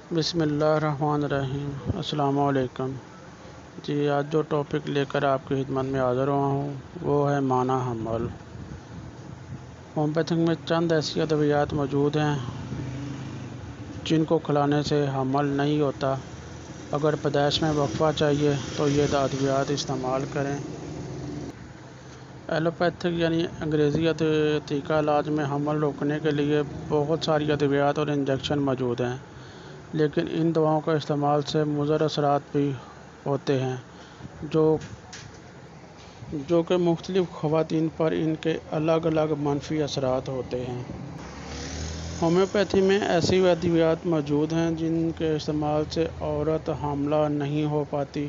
بسم اللہ الرحمن الرحیم۔ السلام علیکم جی، آج جو ٹاپک لے کر آپ کی خدمت میں حاضر ہوا ہوں وہ ہے معنی حمل۔ ہومیوپیتھک میں چند ایسی ادویات موجود ہیں جن کو کھلانے سے حمل نہیں ہوتا۔ اگر پیدائش میں وقفہ چاہیے تو یہ ادویات استعمال کریں۔ ایلوپیتھک یعنی انگریزی طریقہ علاج میں حمل روکنے کے لیے بہت ساری ادویات اور انجیکشن موجود ہیں، لیکن ان دواؤں کا استعمال سے مضر اثرات بھی ہوتے ہیں جو کہ مختلف خواتین پر ان کے الگ الگ منفی اثرات ہوتے ہیں۔ ہومیوپیتھی میں ایسی ادویات موجود ہیں جن کے استعمال سے عورت حاملہ نہیں ہو پاتی۔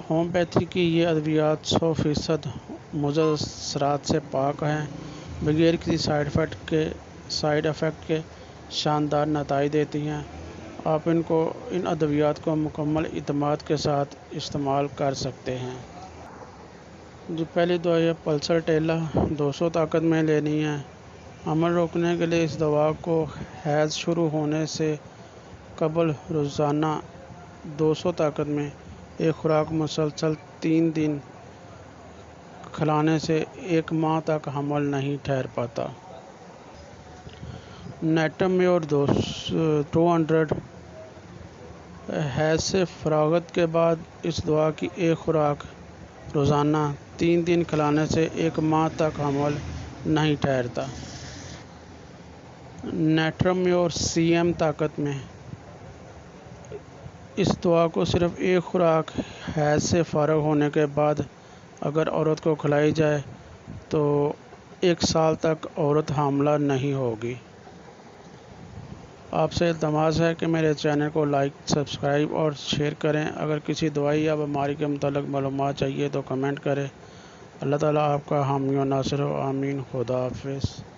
ہومیوپیتھی کی یہ ادویات 100% مضر اثرات سے پاک ہیں، بغیر کسی سائیڈ افیکٹ کے شاندار نتائج دیتی ہیں۔ آپ ان ادویات کو مکمل اعتماد کے ساتھ استعمال کر سکتے ہیں۔ پہلی دوا ہے پلسر ٹیلا، 200 طاقت میں لینی ہے۔ حمل روکنے کے لیے اس دوا کو حیض شروع ہونے سے قبل روزانہ 200 طاقت میں ایک خوراک مسلسل 3 دن کھلانے سے 1 ماہ تک حمل نہیں ٹھہر پاتا۔ نیٹرمیور 200، حیض سے فراغت کے بعد اس دوا کی ایک خوراک روزانہ 3 دن کھلانے سے 1 ماہ تک حمل نہیں ٹھہرتا۔ نیٹرمیور CM طاقت میں، اس دوا کو صرف ایک خوراک حیض سے فارغ ہونے کے بعد اگر عورت کو کھلائی جائے تو 1 سال تک عورت حاملہ نہیں ہوگی۔ آپ سے التماس ہے کہ میرے چینل کو لائک، سبسکرائب اور شیئر کریں۔ اگر کسی دوائی یا بیماری کے متعلق معلومات چاہیے تو کمنٹ کریں۔ اللہ تعالیٰ آپ کا حامی و ناصر ہو، آمین۔ خدا حافظ۔